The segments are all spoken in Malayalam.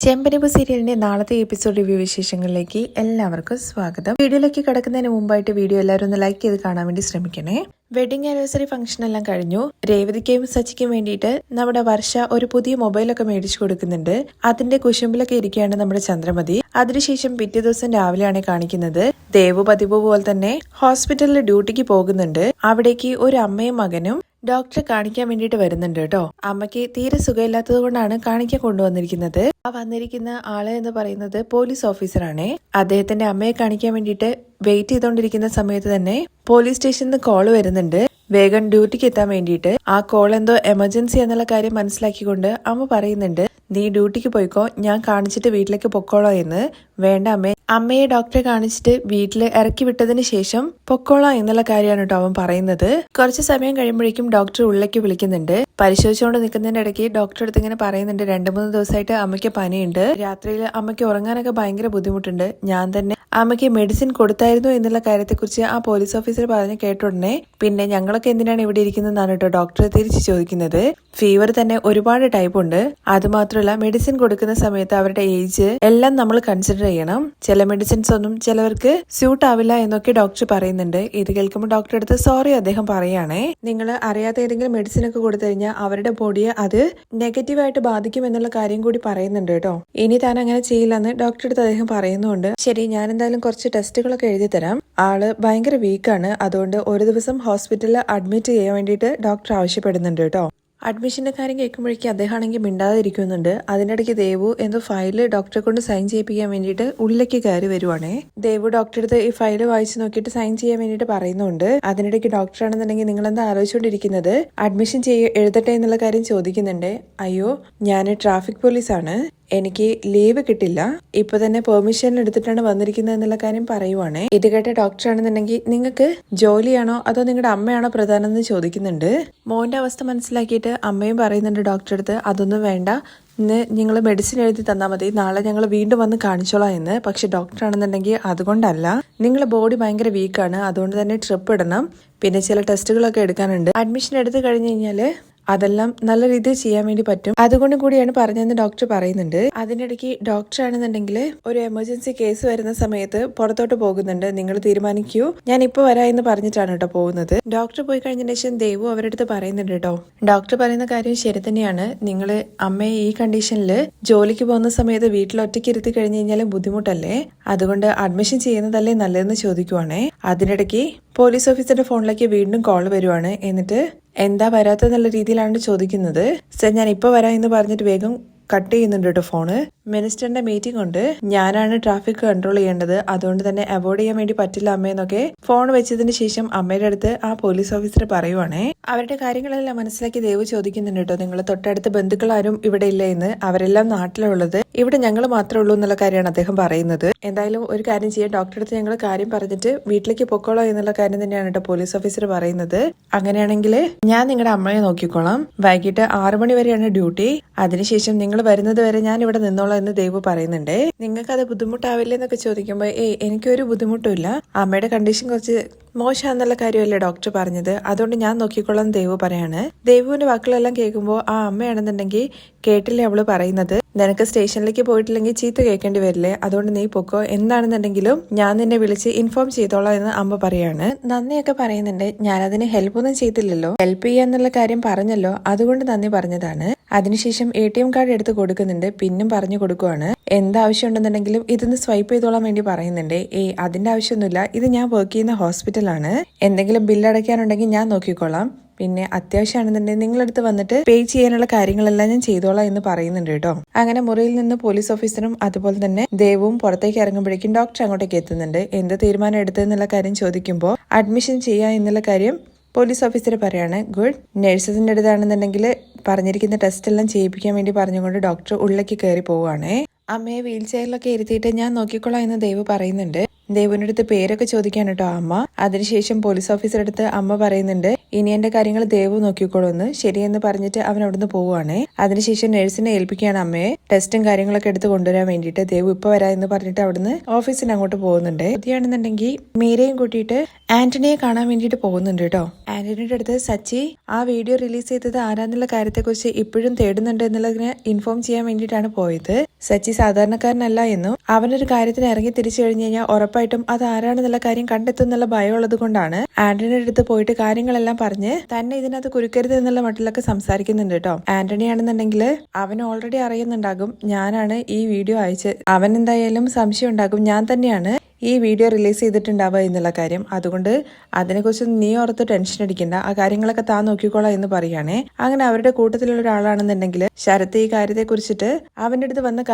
ചെമ്പനിപ്പൂ സീരിയലിന്റെ നാളത്തെ എപ്പിസോഡ് റിവ്യൂ വിശേഷങ്ങളിലേക്ക് എല്ലാവർക്കും സ്വാഗതം. വീഡിയോയിലേക്ക് കിടക്കുന്നതിന് മുമ്പായിട്ട് വീഡിയോ എല്ലാവരും ഒന്ന് ലൈക്ക് ചെയ്ത് കാണാൻ വേണ്ടി ശ്രമിക്കണേ. വെഡിങ് ആനിവേഴ്സറി ഫംഗ്ഷൻ എല്ലാം കഴിഞ്ഞു. രേവതിക്കും സച്ചിക്കും വേണ്ടിയിട്ട് നമ്മുടെ വർഷ ഒരു പുതിയ മൊബൈലൊക്കെ മേടിച്ചു കൊടുക്കുന്നുണ്ട്. അതിന്റെ കുശുമ്പിലൊക്കെ ഇരിക്കുകയാണ് നമ്മുടെ ചന്ദ്രമതി. അതിനുശേഷം പിറ്റേ ദിവസം രാവിലെയാണ് കാണിക്കുന്നത്. ദേവു പതിവ് പോലെ തന്നെ ഹോസ്പിറ്റലിൽ ഡ്യൂട്ടിക്ക് പോകുന്നുണ്ട്. അവിടേക്ക് ഒരു അമ്മയും മകനും ഡോക്ടറെ കാണിക്കാൻ വേണ്ടിയിട്ട് വരുന്നുണ്ട് കേട്ടോ. അമ്മയ്ക്ക് തീരെ സുഖമില്ലാത്തത് കൊണ്ടാണ് കാണിക്കാൻ കൊണ്ടുവന്നിരിക്കുന്നത്. ആ വന്നിരിക്കുന്ന ആള് എന്ന് പറയുന്നത് പോലീസ് ഓഫീസറാണ്. അദ്ദേഹത്തിന്റെ അമ്മയെ കാണിക്കാൻ വേണ്ടിയിട്ട് വെയിറ്റ് ചെയ്തോണ്ടിരിക്കുന്ന സമയത്ത് തന്നെ പോലീസ് സ്റ്റേഷനിൽ നിന്ന് കോള് വരുന്നുണ്ട്. വേഗം ഡ്യൂട്ടിക്ക് എത്താൻ വേണ്ടിയിട്ട്. ആ കോൾ എന്തോ എമർജൻസി എന്നുള്ള കാര്യം മനസ്സിലാക്കിക്കൊണ്ട് അമ്മ പറയുന്നുണ്ട്, നീ ഡ്യൂട്ടിക്ക് പോയിക്കോ, ഞാൻ കാണിച്ചിട്ട് വീട്ടിലേക്ക് പൊക്കോളോ എന്ന്. വേണ്ട അമ്മേ, അമ്മയെ ഡോക്ടറെ കാണിച്ചിട്ട് വീട്ടിൽ ഇറക്കി വിട്ടതിന് ശേഷം പൊക്കോളാം എന്നുള്ള കാര്യമാണ് കേട്ടോ അവൻ പറയുന്നത്. കുറച്ച് സമയം കഴിയുമ്പോഴേക്കും ഡോക്ടർ ഉള്ളിലേക്ക് വിളിക്കുന്നുണ്ട്. പരിശോധിച്ചുകൊണ്ട് നിൽക്കുന്നതിന്റെ ഇടയ്ക്ക് ഡോക്ടറെ അടുത്ത് ഇങ്ങനെ പറയുന്നുണ്ട്, 2-3 ദിവസമായിട്ട് അമ്മയ്ക്ക് പനിയുണ്ട്, രാത്രിയിൽ അമ്മയ്ക്ക് ഉറങ്ങാനൊക്കെ ഭയങ്കര ബുദ്ധിമുട്ടുണ്ട്, ഞാൻ തന്നെ അമ്മയ്ക്ക് മെഡിസിൻ കൊടുത്തായിരുന്നു എന്നുള്ള കാര്യത്തെക്കുറിച്ച് ആ പോലീസ് ഓഫീസർ പറഞ്ഞ് കേട്ട ഉടനെ പിന്നെ ഞങ്ങളൊക്കെ എന്തിനാണ് ഇവിടെ ഇരിക്കുന്നതെന്നാണ് കേട്ടോ ഡോക്ടർ തിരിച്ചു ചോദിക്കുന്നത്. ഫീവർ തന്നെ ഒരുപാട് ടൈപ്പ് ഉണ്ട്. അതുമാത്രമല്ല മെഡിസിൻ കൊടുക്കുന്ന സമയത്ത് അവരുടെ ഏജ് എല്ലാം നമ്മൾ കൺസിഡർ ചെയ്യണം. ചില മെഡിസിൻസ് ഒന്നും ചിലവർക്ക് സ്യൂട്ട് ആവില്ല എന്നൊക്കെ ഡോക്ടർ പറയുന്നുണ്ട്. ഇത് കേൾക്കുമ്പോൾ ഡോക്ടറെ അടുത്ത് സോറി അദ്ദേഹം പറയുകയാണേ. നിങ്ങൾ അറിയാത്ത ഏതെങ്കിലും മെഡിസിൻ ഒക്കെ കൊടുത്തു കഴിഞ്ഞാൽ അവരുടെ ബോഡിയെ അത് നെഗറ്റീവായിട്ട് ബാധിക്കും എന്നുള്ള കാര്യം കൂടി പറയുന്നുണ്ട് കേട്ടോ. ഇനി താൻ അങ്ങനെ ചെയ്യില്ലെന്ന് ഡോക്ടറെ അടുത്ത് അദ്ദേഹം പറയുന്നുണ്ട്. ശരി, ഞാൻ എന്തായാലും കുറച്ച് ടെസ്റ്റുകളൊക്കെ എഴുതി തരാം. ആള് ഭയങ്കര വീക്കാണ്, അതുകൊണ്ട് ഒരു ദിവസം ഹോസ്പിറ്റലിൽ അഡ്മിറ്റ് ചെയ്യാൻ വേണ്ടിയിട്ട് ഡോക്ടർ ആവശ്യപ്പെടുന്നുണ്ട് കേട്ടോ. അഡ്മിഷന്റെ കാര്യം കേൾക്കുമ്പോഴേക്കും അദ്ദേഹം ആണെങ്കിൽ മിണ്ടാതിരിക്കുന്നുണ്ട്. അതിനിടയ്ക്ക് ദേവു എന്തോ ഫയല് ഡോക്ടറെ കൊണ്ട് സൈൻ ചെയ്യിപ്പിക്കാൻ വേണ്ടിയിട്ട് ഉള്ളിലേക്ക് കയറി വരുവാണേ. ദേവു ഡോക്ടറെ അടുത്ത് ഈ ഫയല് വായിച്ചു നോക്കിയിട്ട് സൈൻ ചെയ്യാൻ വേണ്ടിയിട്ട് പറയുന്നുണ്ട്. അതിനിടയ്ക്ക് ഡോക്ടറാണെന്നുണ്ടെങ്കിൽ നിങ്ങൾ എന്താ ആലോചിച്ചുകൊണ്ടിരിക്കുന്നത്, അഡ്മിഷൻ എഴുതട്ടെ എന്നുള്ള കാര്യം ചോദിക്കുന്നുണ്ട്. അയ്യോ, ഞാൻ ട്രാഫിക് പോലീസാണ്, എനിക്ക് ലീവ് കിട്ടില്ല, ഇപ്പൊ തന്നെ പെർമിഷൻ എടുത്തിട്ടാണ് വന്നിരിക്കുന്നത് എന്നുള്ള കാര്യം പറയുവാണ്. ഇത് കേട്ട ഡോക്ടറാണെന്നുണ്ടെങ്കിൽ നിങ്ങൾക്ക് ജോലിയാണോ അതോ നിങ്ങളുടെ അമ്മയാണോ പ്രധാനം എന്ന് ചോദിക്കുന്നുണ്ട്. മോന്റെ അവസ്ഥ മനസ്സിലാക്കിയിട്ട് അമ്മയും പറയുന്നുണ്ട് ഡോക്ടറെ അടുത്ത്, അതൊന്നും വേണ്ട, ഇന്ന് നിങ്ങൾ മെഡിസിൻ എഴുതി തന്നാൽ മതി, നാളെ ഞങ്ങൾ വീണ്ടും വന്ന് കാണിച്ചോളാം എന്ന്. പക്ഷെ ഡോക്ടറാണെന്നുണ്ടെങ്കിൽ അതുകൊണ്ടല്ല, നിങ്ങളുടെ ബോഡി ഭയങ്കര വീക്കാണ്, അതുകൊണ്ട് തന്നെ ട്രിപ്പ് ഇടണം, പിന്നെ ചില ടെസ്റ്റുകളൊക്കെ എടുക്കാനുണ്ട്. അഡ്മിഷൻ എടുത്തു കഴിഞ്ഞു കഴിഞ്ഞാല് അതെല്ലാം നല്ല രീതിയിൽ ചെയ്യാൻ വേണ്ടി പറ്റും, അതുകൊണ്ട് കൂടിയാണ് പറഞ്ഞതെന്ന് ഡോക്ടർ പറയുന്നുണ്ട്. അതിനിടയ്ക്ക് ഡോക്ടർ ആണെന്നുണ്ടെങ്കിൽ ഒരു എമർജൻസി കേസ് വരുന്ന സമയത്ത് പുറത്തോട്ട് പോകുന്നുണ്ട്. നിങ്ങൾ തീരുമാനിക്കൂ, ഞാൻ ഇപ്പൊ വരാ എന്ന് പറഞ്ഞിട്ടാണ് കേട്ടോ പോകുന്നത്. ഡോക്ടർ പോയി കഴിഞ്ഞതിന് ശേഷം ദേവു അവരുടെ അടുത്ത് പറയുന്നുണ്ട് കേട്ടോ, ഡോക്ടർ പറയുന്ന കാര്യം ശരി തന്നെയാണ്, നിങ്ങൾ അമ്മയെ ഈ കണ്ടീഷനിൽ ജോലിക്ക് പോകുന്ന സമയത്ത് വീട്ടിൽ ഒറ്റയ്ക്ക് ഇരുത്തി കഴിഞ്ഞു കഴിഞ്ഞാലും ബുദ്ധിമുട്ടല്ലേ, അതുകൊണ്ട് അഡ്മിഷൻ ചെയ്യുന്നതല്ലേ നല്ലതെന്ന് ചോദിക്കുവാണേ. അതിനിടയ്ക്ക് പോലീസ് ഓഫീസറുടെ ഫോണിലേക്ക് വീണ്ടും കോൾ വരുവാണ്. എന്നിട്ട് എന്താ വരാത്തെന്നുള്ള രീതിയിലാണ് ചോദിക്കുന്നത്. സർ, ഞാൻ ഇപ്പൊ വരാം എന്ന് പറഞ്ഞിട്ട് വേഗം കട്ട് ചെയ്യുന്നുണ്ട് കേട്ടോ ഫോണ്. മിനിസ്റ്ററിന്റെ മീറ്റിംഗ് ഉണ്ട്, ഞാനാണ് ട്രാഫിക് കൺട്രോൾ ചെയ്യേണ്ടത്, അതുകൊണ്ട് തന്നെ അവോയ്ഡ് ചെയ്യാൻ വേണ്ടി പറ്റില്ല അമ്മയെന്നൊക്കെ ഫോൺ വെച്ചതിന് ശേഷം അമ്മയുടെ അടുത്ത് ആ പോലീസ് ഓഫീസർ പറയുവാണേ. അവരുടെ കാര്യങ്ങളെല്ലാം മനസ്സിലാക്കി ദേവ് ചോദിക്കുന്നുണ്ട് കേട്ടോ, നിങ്ങൾ തൊട്ടടുത്ത ബന്ധുക്കൾ ആരും ഇവിടെ ഇല്ല എന്ന്, അവരെല്ലാം നാട്ടിലുള്ളത്, ഇവിടെ ഞങ്ങൾ മാത്രമേ ഉള്ളൂ എന്നുള്ള കാര്യമാണ് അദ്ദേഹം പറയുന്നത്. എന്തായാലും ഒരു കാര്യം ചെയ്യാം, ഡോക്ടറെ അടുത്ത് ഞങ്ങൾ കാര്യം പറഞ്ഞിട്ട് വീട്ടിലേക്ക് പൊക്കോളാം എന്നുള്ള കാര്യം തന്നെയാണ് കേട്ടോ പോലീസ് ഓഫീസർ പറയുന്നത്. അങ്ങനെയാണെങ്കിൽ ഞാൻ നിങ്ങളുടെ അമ്മയെ നോക്കിക്കോളാം, വൈകിട്ട് 6 മണി വരെയാണ് ഡ്യൂട്ടി, അതിനുശേഷം നിങ്ങൾ വരുന്നത് വരെ ഞാൻ ഇവിടെ നിന്നോളാം എന്ന് ദേവു പറയുന്നുണ്ട്. നിങ്ങൾക്ക് അത് ബുദ്ധിമുട്ടാവില്ലേ എന്നൊക്കെ ചോദിക്കുമ്പോൾ എനിക്കൊരു ബുദ്ധിമുട്ടുമില്ല, അമ്മയുടെ കണ്ടീഷൻ കുറച്ച് മോശമാണെന്നുള്ള കാര്യമല്ലേ ഡോക്ടർ പറഞ്ഞത്, അതുകൊണ്ട് ഞാൻ നോക്കിക്കോളാം ദേവു പറയാണ്. ദേവുവിന്റെ വാക്കുകളെല്ലാം കേൾക്കുമ്പോൾ ആ അമ്മയാണെന്നുണ്ടെങ്കിൽ കേട്ടില്ലേ അവള് പറയുന്നത്, നിനക്ക് സ്റ്റേഷനിലേക്ക് പോയിട്ടില്ലെങ്കിൽ ചീത്ത കേൾക്കേണ്ടി വരില്ലേ, അതുകൊണ്ട് നീ പൊക്കോ, എന്താണെന്നുണ്ടെങ്കിലും ഞാൻ നിന്നെ വിളിച്ച് ഇൻഫോം ചെയ്തോളാം എന്ന് അമ്മ പറയാണ്. നന്ദിയൊക്കെ പറയുന്നുണ്ട്, ഞാനതിന് ഹെൽപ്പൊന്നും ചെയ്തില്ലല്ലോ, ഹെൽപ്പ് ചെയ്യാന്നുള്ള കാര്യം പറഞ്ഞല്ലോ, അതുകൊണ്ട് നന്ദി പറഞ്ഞതാണ്. അതിനുശേഷം ATM കാർഡ് എടുത്ത് കൊടുക്കുന്നുണ്ട്, പിന്നും പറഞ്ഞു കൊടുക്കുവാണ്. എന്താവശ്യം ഉണ്ടെന്നുണ്ടെങ്കിലും ഇതൊന്ന് സ്വൈപ്പ് ചെയ്തോളാൻ വേണ്ടി പറയുന്നുണ്ട്. അതിന്റെ ആവശ്യമൊന്നുമില്ല, ഇത് ഞാൻ വർക്ക് ചെയ്യുന്ന ഹോസ്പിറ്റലാണ്, എന്തെങ്കിലും ബില്ല് അടയ്ക്കാനുണ്ടെങ്കിൽ ഞാൻ നോക്കിക്കോളാം, പിന്നെ അത്യാവശ്യമാണെന്നുണ്ടെങ്കിൽ നിങ്ങളടുത്ത് വന്നിട്ട് പേ ചെയ്യാനുള്ള കാര്യങ്ങളെല്ലാം ഞാൻ ചെയ്തോളാം എന്ന് പറയുന്നുണ്ട് കേട്ടോ. അങ്ങനെ മുറിയിൽ നിന്ന് പോലീസ് ഓഫീസറും അതുപോലെ തന്നെ ദേവും പുറത്തേക്ക് ഇറങ്ങുമ്പോഴേക്കും ഡോക്ടർ അങ്ങോട്ടേക്ക് എത്തുന്നുണ്ട്. എന്ത് തീരുമാനം എടുത്തതെന്നുള്ള കാര്യം ചോദിക്കുമ്പോൾ അഡ്മിഷൻ ചെയ്യാം എന്നുള്ള കാര്യം പോലീസ് ഓഫീസർ പറയാണ്. ഗുഡ്, നഴ്സസിന്റെ അടുത്താണെന്നുണ്ടെങ്കിൽ പറഞ്ഞിരിക്കുന്ന ടെസ്റ്റ് എല്ലാം ചെയ്യിപ്പിക്കാൻ വേണ്ടി പറഞ്ഞുകൊണ്ട് ഡോക്ടർ ഉള്ളിലേക്ക് കയറി പോവുകയാണേ. അമ്മയെ വീൽ ചെയറിലൊക്കെ ഇരുത്തിയിട്ട് ഞാൻ നോക്കിക്കൊള്ളാം എന്ന് ദേവ് പറയുന്നുണ്ട്. ദേവുവിന്റെ അടുത്ത് പേരൊക്കെ ചോദിക്കാൻ കേട്ടോ അമ്മ. അതിനുശേഷം പോലീസ് ഓഫീസറുടെ അടുത്ത് അമ്മ പറയുന്നുണ്ട് ഇനി എന്റെ കാര്യങ്ങൾ ദേവു നോക്കിക്കോളൂന്ന്. ശരിയെന്ന് പറഞ്ഞിട്ട് അവൻ അവിടുന്ന് പോവുകയാണ്. അതിനുശേഷം നഴ്സിനെ ഏൽപ്പിക്കുകയാണ് അമ്മയെ ടെസ്റ്റും കാര്യങ്ങളൊക്കെ എടുത്ത് കൊണ്ടുവരാൻ വേണ്ടിയിട്ട്. ദേവു ഇപ്പൊ വരാ എന്ന് പറഞ്ഞിട്ട് അവിടുന്ന് ഓഫീസിന് അങ്ങോട്ട് പോകുന്നുണ്ട്. ശരിയാണെന്നുണ്ടെങ്കിൽ മീരയും കൂട്ടിയിട്ട് ആന്റണിയെ കാണാൻ വേണ്ടിയിട്ട് പോകുന്നുണ്ട് കേട്ടോ. ആന്റണിയുടെ അടുത്ത് സച്ചി ആ വീഡിയോ റിലീസ് ചെയ്തത് ആരാന്നുള്ള കാര്യത്തെക്കുറിച്ച് ഇപ്പോഴും തേടുന്നുണ്ട് എന്നുള്ളതിനെ ഇൻഫോം ചെയ്യാൻ വേണ്ടിയിട്ടാണ് പോയത്. സച്ചി സാധാരണക്കാരനല്ല എന്നും അവനൊരു കാര്യത്തിന് ഇറങ്ങി തിരിച്ചു കഴിഞ്ഞു കഴിഞ്ഞാൽ ഉറപ്പായിട്ടും അത് ആരാണെന്നുള്ള കാര്യം കണ്ടെത്തുന്നുള്ള ഭയമുള്ളത് കൊണ്ടാണ് ആന്റണിയുടെ അടുത്ത് പോയിട്ട് കാര്യങ്ങളെല്ലാം പറഞ്ഞ് തന്നെ ഇതിനകത്ത് കുരുക്കരുത് എന്നുള്ള മട്ടിലൊക്കെ സംസാരിക്കുന്നുണ്ട് കേട്ടോ. ആന്റണി ആണെന്നുണ്ടെങ്കിൽ അവൻ ഓൾറെഡി അറിയുന്നുണ്ടാകും ഞാനാണ് ഈ വീഡിയോ അയച്ചത്. അവൻ എന്തായാലും സംശയം ഉണ്ടാകും ഞാൻ തന്നെയാണ് ഈ വീഡിയോ റിലീസ് ചെയ്തിട്ടുണ്ടാവുക എന്നുള്ള കാര്യം. അതുകൊണ്ട് അതിനെക്കുറിച്ച് നീ ഓർത്ത് ടെൻഷൻ അടിക്കണ്ട, ആ കാര്യങ്ങളൊക്കെ താൻ നോക്കിക്കോളാം എന്ന് പറയുകയാണേ. അങ്ങനെ അവരുടെ കൂട്ടത്തിലുള്ള ഒരാളാണെന്നുണ്ടെങ്കിൽ ശരത്ത് ഈ കാര്യത്തെ കുറിച്ചിട്ട് അവന്റെ അടുത്ത്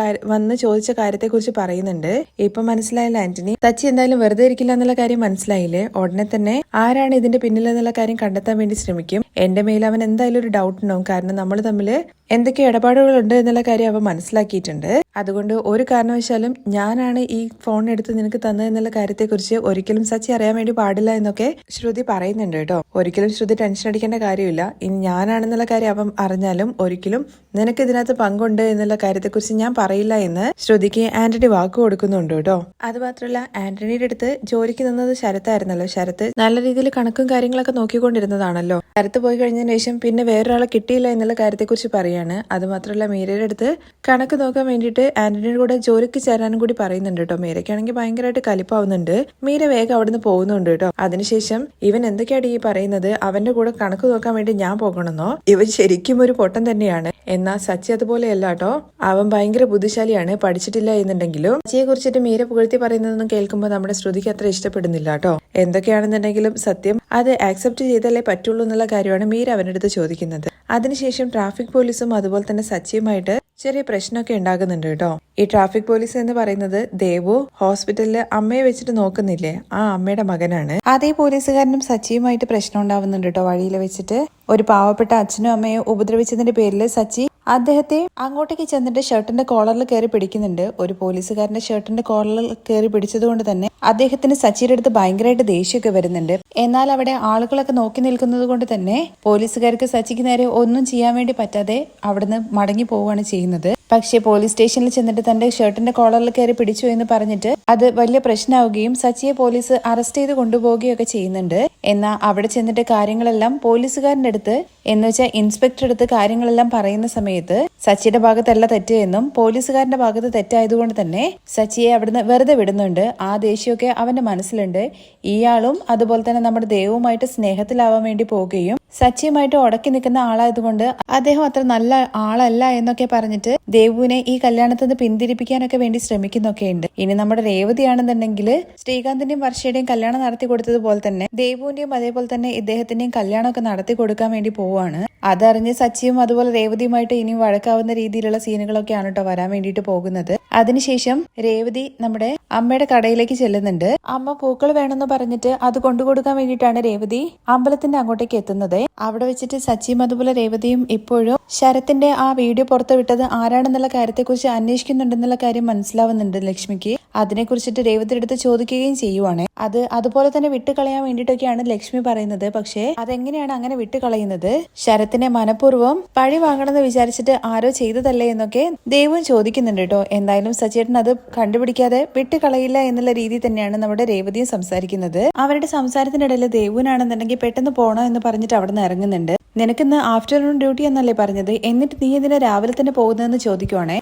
വന്ന് ചോദിച്ച കാര്യത്തെ കുറിച്ച് പറയുന്നുണ്ട്. ഇപ്പൊ മനസ്സിലായില്ല ആന്റണി, സച്ചി എന്തായാലും വെറുതെ ഇരിക്കില്ല എന്നുള്ള കാര്യം മനസ്സിലായില്ലേ. ഉടനെ തന്നെ ആരാണ് ഇതിന്റെ പിന്നിൽ എന്നുള്ള കാര്യം കണ്ടെത്താൻ വേണ്ടി ശ്രമിക്കും. എന്റെ മേൽ അവൻ എന്തായാലും ഒരു ഡൗട്ട് ഉണ്ടാവും, കാരണം നമ്മൾ തമ്മിൽ എന്തൊക്കെ ഇടപാടുകളുണ്ട് എന്നുള്ള കാര്യം അവൻ മനസ്സിലാക്കിയിട്ടുണ്ട്. അതുകൊണ്ട് ഒരു കാരണവശാലും ഞാനാണ് ഈ ഫോൺ എടുത്ത് നിനക്ക് എന്നുള്ള കാര്യത്തെക്കുറിച്ച് ഒരിക്കലും സച്ചി അറിയാൻ വേണ്ടി പാടില്ല എന്നൊക്കെ ശ്രുതി പറയുന്നുണ്ട് കേട്ടോ. ഒരിക്കലും ശ്രുതി ടെൻഷൻ അടിക്കേണ്ട കാര്യമില്ല. ഇനി ഞാനാണെന്നുള്ള കാര്യം അവൻ അറിഞ്ഞാലും ഒരിക്കലും നിനക്ക് ഇതിനകത്ത് പങ്കുണ്ട് എന്നുള്ള കാര്യത്തെക്കുറിച്ച് ഞാൻ പറയില്ല എന്ന് ശ്രുതിക്ക് ആന്റണി വാക്ക് കൊടുക്കുന്നുണ്ട് കേട്ടോ. അത് മാത്രമല്ല ആന്റണിയുടെ അടുത്ത് ജോലിക്ക് നിന്നത് ശരത്തായിരുന്നല്ലോ. ശരത്ത് നല്ല രീതിയിൽ കണക്കും കാര്യങ്ങളൊക്കെ നോക്കിക്കൊണ്ടിരുന്നതാണല്ലോ. ശരത്ത് പോയി കഴിഞ്ഞതിന് ശേഷം പിന്നെ വേറൊരാളെ കിട്ടിയില്ല എന്നുള്ള കാര്യത്തെക്കുറിച്ച് പറയാണ്. അത് മാത്രമല്ല മീരയുടെ അടുത്ത് കണക്ക് നോക്കാൻ വേണ്ടിയിട്ട് ആന്റണിയുടെ കൂടെ ജോലിക്ക് ചേരാനും കൂടി പറയുന്നുണ്ട് കേട്ടോ. മീരയ്ക്കാണെങ്കിൽ ഭയങ്കരമായിട്ട് കലിപ്പാവുന്നുണ്ട്. മീര വേഗം അവിടുന്ന് പോകുന്നുണ്ട് കേട്ടോ. അതിനുശേഷം ഇവൻ എന്തൊക്കെയാണ് ഈ പറയുന്നത്, അവന്റെ കൂടെ കണക്ക് നോക്കാൻ വേണ്ടി ഞാൻ പോകണമെന്നോ? ഇവൻ ശരിക്കും ഒരു പൊട്ടൻ തന്നെയാണ്. എന്നാൽ സച്ചി അതുപോലെയല്ല കേട്ടോ. അവൻ ഭയങ്കര ബുദ്ധിശാലിയാണ്, പഠിച്ചിട്ടില്ല എന്നുണ്ടെങ്കിലും. സച്ചിയെ കുറിച്ചിട്ട് മീര പുകഴ്ത്തി പറയുന്നതൊന്നും കേൾക്കുമ്പോൾ നമ്മുടെ ശ്രുതിക്ക് അത്ര ഇഷ്ടപ്പെടുന്നില്ല കേട്ടോ. എന്തൊക്കെയാണെന്നുണ്ടെങ്കിലും സത്യം അത് ആക്സെപ്റ്റ് ചെയ്തല്ലേ പറ്റുള്ളൂ എന്നുള്ള കാര്യമാണ് മീര അവന്റെ അടുത്ത് ചോദിക്കുന്നത്. അതിനുശേഷം ട്രാഫിക് പോലീസും അതുപോലെ തന്നെ സച്ചിയുമായിട്ട് ചെറിയ പ്രശ്നമൊക്കെ ഉണ്ടാകുന്നുണ്ട് കേട്ടോ. ഈ ട്രാഫിക് പോലീസ് എന്ന് പറയുന്നത് ദേവു ഹോസ്പിറ്റലില് അമ്മയെ വെച്ചിട്ട് നോക്കുന്നില്ലേ, ആ അമ്മയുടെ മകനാണ്. അതേ പോലീസുകാരനും സച്ചിയുമായിട്ട് പ്രശ്നം ഉണ്ടാവുന്നുണ്ട് കേട്ടോ. വഴിയിൽ വെച്ചിട്ട് ഒരു പാവപ്പെട്ട അച്ഛനും അമ്മയെ ഉപദ്രവിച്ചതിന്റെ പേരിൽ സച്ചി അദ്ദേഹത്തെ അങ്ങോട്ടേക്ക് ചെന്നിട്ട് ഷർട്ടിന്റെ കോളറിൽ കയറി പിടിക്കുന്നുണ്ട്. ഒരു പോലീസുകാരന്റെ ഷർട്ടിന്റെ കോളറിൽ കയറി പിടിച്ചത് കൊണ്ട് തന്നെ അദ്ദേഹത്തിന് സച്ചിയുടെ അടുത്ത് ഭയങ്കരമായിട്ട് ദേഷ്യമൊക്കെ വരുന്നുണ്ട്. എന്നാൽ അവിടെ ആളുകളൊക്കെ നോക്കി നിൽക്കുന്നത് കൊണ്ട് തന്നെ പോലീസുകാർക്ക് സച്ചിക്ക് നേരെ ഒന്നും ചെയ്യാൻ വേണ്ടി പറ്റാതെ അവിടുന്ന് മടങ്ങി പോവുകയാണ് ചെയ്യുന്നത്. പക്ഷേ പോലീസ് സ്റ്റേഷനിൽ ചെന്നിട്ട് തന്റെ ഷർട്ടിന്റെ കോളറിൽ കയറി പിടിച്ചു എന്ന് പറഞ്ഞിട്ട് അത് വലിയ പ്രശ്നമാവുകയും സച്ചിയെ പോലീസ് അറസ്റ്റ് ചെയ്ത് കൊണ്ടുപോവുകയൊക്കെ ചെയ്യുന്നുണ്ട്. എന്നാൽ അവിടെ ചെന്നിട്ട് കാര്യങ്ങളെല്ലാം പോലീസുകാരന്റെ അടുത്ത് എന്ന് വെച്ചാൽ ഇൻസ്പെക്ടർ അടുത്ത് കാര്യങ്ങളെല്ലാം പറയുന്ന സമയത്ത് സച്ചിയുടെ ഭാഗത്തല്ല തെറ്റ് എന്നും പോലീസുകാരന്റെ ഭാഗത്ത് തെറ്റായതുകൊണ്ട് തന്നെ സച്ചിയെ അവിടുന്ന് വെറുതെ വിടുന്നുണ്ട്. ആ ദേഷ്യമൊക്കെ അവന്റെ മനസ്സിലുണ്ട്. ഇയാളും അതുപോലെ തന്നെ നമ്മുടെ ദേവുമായിട്ട് സ്നേഹത്തിലാവാൻ വേണ്ടി പോവുകയും സച്ചിയുമായിട്ട് ഉടക്കി നിൽക്കുന്ന ആളായതുകൊണ്ട് അദ്ദേഹം അത്ര നല്ല ആളല്ല എന്നൊക്കെ പറഞ്ഞിട്ട് ദേവുവിനെ ഈ കല്യാണത്തിൽ നിന്ന് പിന്തിരിപ്പിക്കാനൊക്കെ വേണ്ടി ശ്രമിക്കുന്നൊക്കെയുണ്ട്. ഇനി നമ്മുടെ രേവതിയാണെന്നുണ്ടെങ്കിൽ ശ്രീകാന്തിന്റെയും വർഷയുടെയും കല്യാണം നടത്തി കൊടുത്തതുപോലെ തന്നെ ദേവുവിന്റെയും അതേപോലെ തന്നെ ഇദ്ദേഹത്തിന്റെയും കല്യാണമൊക്കെ നടത്തി കൊടുക്കാൻ വേണ്ടി പോവാണ്. അതറിഞ്ഞ് സച്ചിയും അതുപോലെ രേവതിയുമായിട്ട് ഇനിയും വഴക്കാവുന്ന രീതിയിലുള്ള സീനുകളൊക്കെയാണ് കേട്ടോ വരാൻ വേണ്ടിയിട്ട് പോകുന്നത്. അതിനുശേഷം രേവതി നമ്മുടെ അമ്മയുടെ കടയിലേക്ക് ചെല്ലുന്നുണ്ട്. അമ്മ പൂക്കൾ വേണമെന്ന് പറഞ്ഞിട്ട് അത് കൊണ്ടുകൊടുക്കാൻ വേണ്ടിയിട്ടാണ് രേവതി അമ്പലത്തിന്റെ അങ്ങോട്ടേക്ക് എത്തുന്നത്. അവിടെ വെച്ചിട്ട് സച്ചിയും അതുപോലെ രേവതിയും ഇപ്പോഴും ശരത്തിന്റെ ആ വീഡിയോ പുറത്തു വിട്ടത് ആരാണെന്നുള്ള കാര്യത്തെക്കുറിച്ച് അന്വേഷിക്കുന്നുണ്ടെന്നുള്ള കാര്യം മനസ്സിലാവുന്നുണ്ട് ലക്ഷ്മിക്ക്. അതിനെക്കുറിച്ചിട്ട് രേവതിയുടെ അടുത്ത് ചോദിക്കുകയും ചെയ്യുവാണ്. അത് അതുപോലെ തന്നെ വിട്ടുകളയാൻ വേണ്ടിയിട്ടൊക്കെയാണ് ലക്ഷ്മി പറയുന്നത്. പക്ഷേ അതെങ്ങനെയാണ് അങ്ങനെ വിട്ടുകളയുന്നത്? ശരത്തിനെ മനഃപൂർവ്വം പഴി വാങ്ങണമെന്ന് വിചാരിച്ചിട്ട് ആരോ ചെയ്തതല്ലേ എന്നൊക്കെ ദേവും ചോദിക്കുന്നുണ്ട് കേട്ടോ. എന്തായാലും സച്ചേട്ടൻ അത് കണ്ടുപിടിക്കാതെ വിട്ടുകളയില്ല എന്നുള്ള രീതി തന്നെയാണ് നമ്മുടെ രേവതിയും സംസാരിക്കുന്നത്. അവരുടെ സംസാരത്തിനിടയിൽ ദേവുവിനാണെന്നുണ്ടെങ്കിൽ പെട്ടെന്ന് പോണോ എന്ന് പറഞ്ഞിട്ട് അവിടെ നിന്ന് ഇറങ്ങുന്നുണ്ട്. നിനക്കിന്ന് ആഫ്റ്റർനൂൺ ഡ്യൂട്ടി എന്നല്ലേ പറഞ്ഞത്, എന്നിട്ട് നീ ഇതിനെ രാവിലെ തന്നെ പോകുന്നതെന്ന് ചോദിക്കുവാണേ.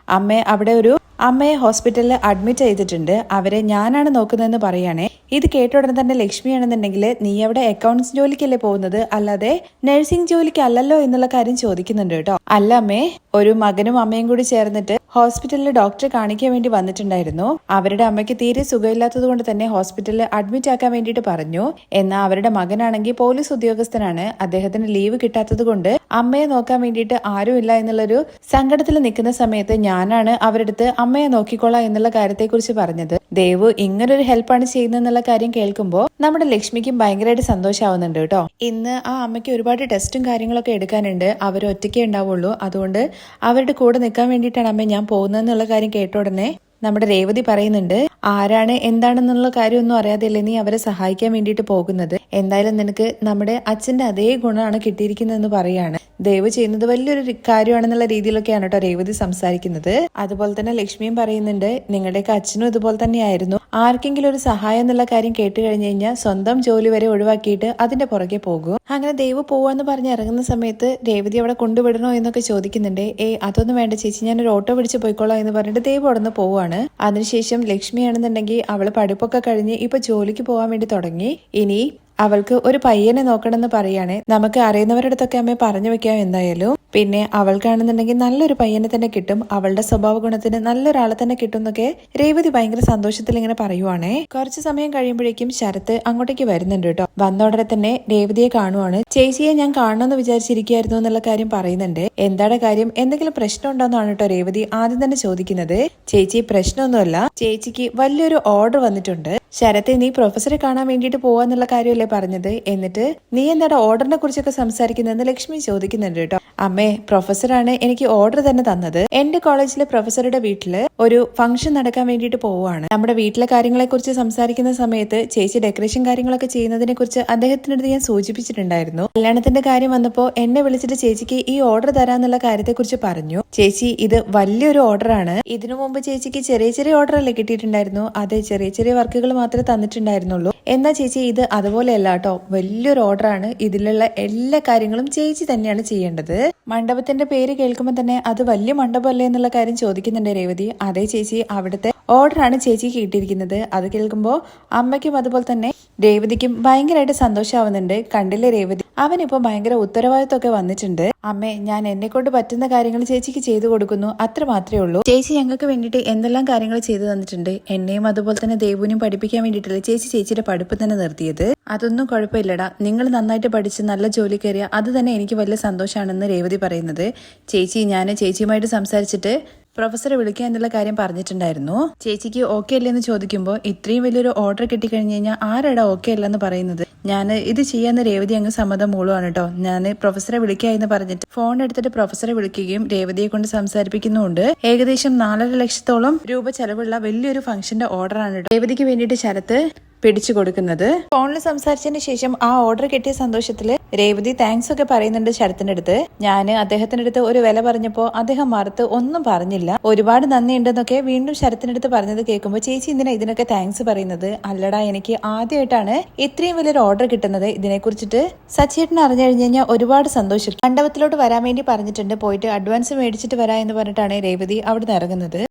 അമ്മയെ ഹോസ്പിറ്റലിൽ അഡ്മിറ്റ് ചെയ്തിട്ടുണ്ട്, അവരെ ഞാനാണ് നോക്കുന്നതെന്ന് പറയാണേ. ഇത് കേട്ട ഉടനെ തന്നെ ലക്ഷ്മിയാണെന്നുണ്ടെങ്കിൽ നീ അവിടെ അക്കൗണ്ട്സ് ജോലിക്കല്ലേ പോകുന്നത്, അല്ലാതെ നഴ്സിംഗ് ജോലിക്ക് അല്ലല്ലോ എന്നുള്ള കാര്യം ചോദിക്കുന്നുണ്ട് കേട്ടോ. അല്ല അമ്മേ, ഒരു മകനും അമ്മയും കൂടി ചേർന്നിട്ട് ഹോസ്പിറ്റലിൽ ഡോക്ടറെ കാണിക്കാൻ വേണ്ടി വന്നിട്ടുണ്ടായിരുന്നു. അവരുടെ അമ്മയ്ക്ക് തീരെ സുഖമില്ലാത്തത് കൊണ്ട് തന്നെ ഹോസ്പിറ്റലിൽ അഡ്മിറ്റ് ആക്കാൻ വേണ്ടിയിട്ട് പറഞ്ഞു. എന്നാൽ അവരുടെ മകനാണെങ്കിൽ പോലീസ് ഉദ്യോഗസ്ഥനാണ്. അദ്ദേഹത്തിന് ലീവ് കിട്ടാത്തത് കൊണ്ട് അമ്മയെ നോക്കാൻ വേണ്ടിയിട്ട് ആരുമില്ല എന്നുള്ളൊരു സങ്കടത്തിൽ നിൽക്കുന്ന സമയത്ത് ഞാനാണ് അവരുടെ അടുത്ത് അമ്മയെ നോക്കിക്കോളാം എന്നുള്ള കാര്യത്തെക്കുറിച്ച് പറഞ്ഞത്. ദേവു ഇങ്ങനൊരു ഹെൽപ്പാണ് ചെയ്യുന്നതെന്നുള്ള കാര്യം കേൾക്കുമ്പോൾ നമ്മുടെ ലക്ഷ്മിക്കും ഭയങ്കരമായിട്ട് സന്തോഷമാവുന്നുണ്ട് കേട്ടോ. ഇന്ന് ആ അമ്മയ്ക്ക് ഒരുപാട് ടെസ്റ്റും കാര്യങ്ങളൊക്കെ എടുക്കാനുണ്ട്. അവർ ഒറ്റയ്ക്കേ ഉണ്ടാവുള്ളൂ. അതുകൊണ്ട് അവരുടെ കൂടെ നിൽക്കാൻ വേണ്ടിയിട്ടാണ് അമ്മ ഞാൻ പോകുന്നതെന്നുള്ള കാര്യം കേട്ട ഉടനെ നമ്മുടെ രേവതി പറയുന്നുണ്ട്, ആരാണ് എന്താണെന്നുള്ള കാര്യമൊന്നും അറിയാതെയല്ലേ നീ അവരെ സഹായിക്കാൻ വേണ്ടിയിട്ട് പോകുന്നത്. എന്തായാലും നിനക്ക് നമ്മുടെ അച്ഛന്റെ അതേ ഗുണമാണ് കിട്ടിയിരിക്കുന്നതെന്ന് പറയാണ്. ദയവ് ചെയ്യുന്നത് വലിയൊരു കാര്യമാണെന്നുള്ള രീതിയിലൊക്കെയാണ് കേട്ടോ രേവതി സംസാരിക്കുന്നത്. അതുപോലെ തന്നെ ലക്ഷ്മിയും പറയുന്നുണ്ട്, നിങ്ങളുടെയൊക്കെ അച്ഛനും ഇതുപോലെ തന്നെയായിരുന്നു. ആർക്കെങ്കിലും ഒരു സഹായം എന്നുള്ള കാര്യം കേട്ട് കഴിഞ്ഞു കഴിഞ്ഞാൽ സ്വന്തം ജോലി വരെ ഒഴിവാക്കിയിട്ട് അതിന്റെ പുറകെ പോകും. അങ്ങനെ ദൈവ പോവാന്ന് പറഞ്ഞ് ഇറങ്ങുന്ന സമയത്ത് രേവതി അവിടെ കൊണ്ടുവിടണോ എന്നൊക്കെ ചോദിക്കുന്നുണ്ട്. അതൊന്നും വേണ്ട ചേച്ചി, ഞാനൊരു ഓട്ടോ പിടിച്ച് പോയിക്കോളാം എന്ന് പറഞ്ഞിട്ട് ദൈവം അവിടെ നിന്ന് പോവാണ്. അതിനുശേഷം ലക്ഷ്മിയാണെന്നുണ്ടെങ്കിൽ അവള് പഠിപ്പൊക്കെ കഴിഞ്ഞ് ഇപ്പൊ ജോലിക്ക് പോകാൻ വേണ്ടി തുടങ്ങി. ഇനി അവൾക്ക് ഒരു പയ്യനെ നോക്കണമെന്ന് പറയാണ്. നമുക്ക് അറിയുന്നവരുടെ അടുത്തൊക്കെ അമ്മയെ പറഞ്ഞു വെക്കാം എന്തായാലും. പിന്നെ അവൾക്കാണെന്നുണ്ടെങ്കിൽ നല്ലൊരു പയ്യനെ തന്നെ കിട്ടും, അവളുടെ സ്വഭാവ ഗുണത്തിന് നല്ലൊരാളെ തന്നെ കിട്ടും എന്നൊക്കെ രേവതി ഭയങ്കര സന്തോഷത്തിൽ ഇങ്ങനെ പറയുവാണേ. കുറച്ചു സമയം കഴിയുമ്പോഴേക്കും ശരത്ത് അങ്ങോട്ടേക്ക് വരുന്നുണ്ട് കേട്ടോ. വന്ന ഉടനെ തന്നെ രേവതിയെ കാണുവാണ്. ചേച്ചിയെ ഞാൻ കാണണമെന്ന് വിചാരിച്ചിരിക്കുകയായിരുന്നു എന്നുള്ള കാര്യം പറയുന്നുണ്ട്. എന്താണ് കാര്യം, എന്തെങ്കിലും പ്രശ്നം ഉണ്ടോന്നാണ് കേട്ടോ രേവതി ആദ്യം തന്നെ ചോദിക്കുന്നത്. ചേച്ചി പ്രശ്നമൊന്നുമല്ല, ചേച്ചിക്ക് വലിയൊരു ഓർഡർ വന്നിട്ടുണ്ട്. ശരത്തെ നീ പ്രൊഫസറെ കാണാൻ വേണ്ടിയിട്ട് പോവാന്നുള്ള കാര്യമല്ലേ പറഞ്ഞത്, എന്നിട്ട് നീ എന്താണ് ഓർഡറിനെ കുറിച്ചൊക്കെ സംസാരിക്കുന്നതെന്ന് ലക്ഷ്മി ചോദിക്കുന്നുണ്ട് കേട്ടോ. അമ്മേ, പ്രൊഫസറാണ് എനിക്ക് ഓർഡർ തന്നെ തന്നത്. എന്റെ കോളേജിലെ പ്രൊഫസറുടെ വീട്ടില് ഒരു ഫംഗ്ഷൻ നടക്കാൻ വേണ്ടിയിട്ട് പോവാണ്. നമ്മുടെ വീട്ടിലെ കാര്യങ്ങളെ കുറിച്ച് സംസാരിക്കുന്ന സമയത്ത് ചേച്ചി ഡെക്കറേഷൻ കാര്യങ്ങളൊക്കെ ചെയ്യുന്നതിനെ കുറിച്ച് അദ്ദേഹത്തിനടുത്ത് ഞാൻ സൂചിപ്പിച്ചിട്ടുണ്ടായിരുന്നു. കല്യാണത്തിന്റെ കാര്യം വന്നപ്പോ എന്നെ വിളിച്ചിട്ട് ചേച്ചിക്ക് ഈ ഓർഡർ തരാന്നുള്ള കാര്യത്തെ കുറിച്ച് പറഞ്ഞു. ചേച്ചി ഇത് വലിയൊരു ഓർഡറാണ്. ഇതിനു മുമ്പ് ചേച്ചിക്ക് ചെറിയ ചെറിയ ഓർഡർ അല്ലേ കിട്ടിയിട്ടുണ്ടായിരുന്നു. അതെ, ചെറിയ ചെറിയ വർക്കുകൾ മാത്രമേ തന്നിട്ടുണ്ടായിരുന്നുള്ളൂ. എന്നാ ചേച്ചി ഇത് അതുപോലെയല്ല കേട്ടോ, വലിയൊരു ഓർഡറാണ്. ഇതിലുള്ള എല്ലാ കാര്യങ്ങളും ചേച്ചി തന്നെയാണ് ചെയ്യേണ്ടത്. മണ്ഡപത്തിന്റെ പേര് കേൾക്കുമ്പോൾ തന്നെ അത് വലിയ മണ്ഡപമല്ലേ എന്നുള്ള കാര്യം ചോദിക്കുന്നുണ്ട് രേവതി. അതേ ചേച്ചി, അവിടുത്തെ ഓർഡറാണ് ചേച്ചിക്ക് കിട്ടിയിരിക്കുന്നത്. അത് കേൾക്കുമ്പോൾ അമ്മയ്ക്കും അതുപോലെ തന്നെ രേവതിക്കും ഭയങ്കരമായിട്ട് സന്തോഷമാവുന്നുണ്ട്. കണ്ടില്ലേ രേവതി, അവനിപ്പോ ഭയങ്കര ഉത്തരവാദിത്വമൊക്കെ വന്നിട്ടുണ്ട്. അമ്മേ, ഞാൻ എന്നെ കൊണ്ട് പറ്റുന്ന കാര്യങ്ങൾ ചേച്ചിക്ക് ചെയ്തു കൊടുക്കുന്നു, അത്ര മാത്രമേ ഉള്ളൂ. ചേച്ചി ഞങ്ങൾക്ക് വേണ്ടിയിട്ട് എന്തെല്ലാം കാര്യങ്ങൾ ചെയ്തു തന്നിട്ടുണ്ട്. എന്നെയും അതുപോലെ തന്നെ ദേവുവിനെയും പഠിപ്പിക്കാൻ വേണ്ടിയിട്ടല്ലേ ചേച്ചി ചേച്ചിയുടെ പഠിപ്പ് തന്നെ നിർത്തിയത്. അതൊന്നും കുഴപ്പമില്ലടാ, നിങ്ങൾ നന്നായിട്ട് പഠിച്ച് നല്ല ജോലി കയറിയ അത് തന്നെ എനിക്ക് വലിയ സന്തോഷമാണെന്ന് രേവതി പറയുന്നത്. ചേച്ചി, ഞാൻ ചേച്ചിയുമായിട്ട് സംസാരിച്ചിട്ട് പ്രൊഫസറെ വിളിക്കുക എന്നുള്ള കാര്യം പറഞ്ഞിട്ടുണ്ടായിരുന്നു. ചേച്ചിക്ക് ഓക്കെ അല്ലെന്ന് ചോദിക്കുമ്പോൾ ഇത്രയും വലിയൊരു ഓർഡർ കിട്ടിക്കഴിഞ്ഞു കഴിഞ്ഞാൽ ആരാടാ ഓക്കെ അല്ലെന്ന് പറയുന്നത്. ഞാൻ ഇത് ചെയ്യാന്ന് രേവതി അങ്ങ് സമ്മതം മൂളുവാണ് കേട്ടോ. ഞാൻ പ്രൊഫസറെ വിളിക്കുക എന്ന് പറഞ്ഞിട്ട് ഫോൺ എടുത്തിട്ട് പ്രൊഫസറെ വിളിക്കുകയും രേവതിയെ കൊണ്ട് സംസാരിപ്പിക്കുന്നുണ്ട്. ഏകദേശം 4.5 ലക്ഷത്തോളം രൂപ ചെലവുള്ള വലിയൊരു ഫംഗ്ഷന്റെ ഓർഡറാണ് കേട്ടോ രേവതിക്ക് വേണ്ടിയിട്ട് ശരത്ത് പിടിച്ചു കൊടുക്കുന്നത്. ഫോണിൽ സംസാരിച്ചതിന് ശേഷം ആ ഓർഡർ കിട്ടിയ സന്തോഷത്തില് രേവതി താങ്ക്സ് ഒക്കെ പറയുന്നുണ്ട് ശരത്തിന്റെ അടുത്ത്. ഞാൻ അദ്ദേഹത്തിന്റെ അടുത്ത് ഒരു വില പറഞ്ഞപ്പോ അദ്ദേഹം മറുത്ത് ഒന്നും പറഞ്ഞില്ല. ഒരുപാട് നന്ദി ഉണ്ടെന്നൊക്കെ വീണ്ടും ശരത്തിന്റെ അടുത്ത് പറഞ്ഞത് കേൾക്കുമ്പോൾ ചേച്ചി എന്തിനാ ഇതിനൊക്കെ താങ്ക്സ് പറയുന്നത്. അല്ലടാ, എനിക്ക് ആദ്യമായിട്ടാണ് ഇത്രയും വലിയൊരു ഓർഡർ കിട്ടുന്നത്. ഇതിനെ കുറിച്ചിട്ട് സച്ചിയേട്ടൻ അറിഞ്ഞു കഴിഞ്ഞു കഴിഞ്ഞാൽ ഒരുപാട് സന്തോഷം. മണ്ഡപത്തിലോട്ട് വരാൻ വേണ്ടി പറഞ്ഞിട്ടുണ്ട്. പോയിട്ട് അഡ്വാൻസ് മേടിച്ചിട്ട് വരാ എന്ന് പറഞ്ഞിട്ടാണ് രേവതി അവിടെ നിന്ന് ഇറങ്ങുന്നത്.